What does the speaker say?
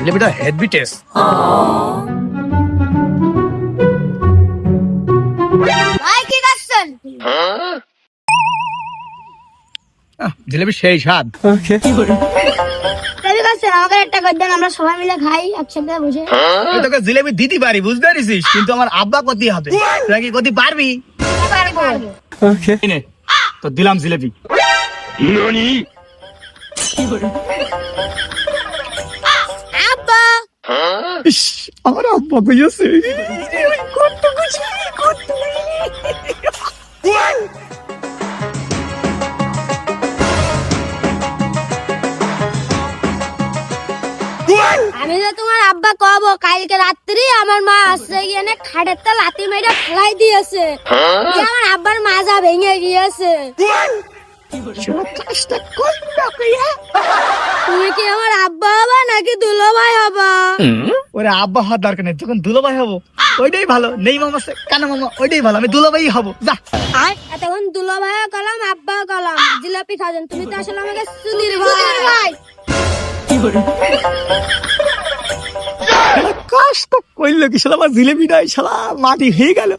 জিলেবিটা heavy taste. ভাই কি করছেন? জিলেবি সেই স্বাদ। কি করছেন? আমাকে একটা করে দেন, আমরা সবাই মিলে খাই একসাথে বসে। আমি তোকে জিলেবি দিতে পারি, বুঝতে পারিস, কিন্তু আমার আব্বা করতে হবে। তুই কি করতে পারবি? পারবো। এই নে, তো দিলাম জিলেবি। আব্বা ইস, আমার আব্বা কইছে কত খুশি, কত আমি তো তোমার আব্বা কব, কালকে রাত্রি আমার মা আসছে গিয়ে খাটের তো লাথি মেরে ফেলাই দিয়েছে, দিয়ে আমার আব্বার মাজা ভেঙে গিয়েছে। কাজটা করবে কইয়া। তুমি কি আমার আব্বা হবা নাকি দুলো ভাই হবা? ওরে আব্বা হওয়ার দরকার নেই, যখন দুলাভাই হবো ওইটাই ভালো। নেই মামা কানা মামা ওইটাই ভালো, আমি দুলাভাই হবো। যা এতক্ষণ দুলো ভাইও কলাম আব্বাও কলাম, জিলাপি খাবেন। তুমি তো আসলে আমাকে সুধীর ভাই। কাজটা করলো কি, শালা আমার জিলেবিটাই শালা মাটি হয়ে গেল।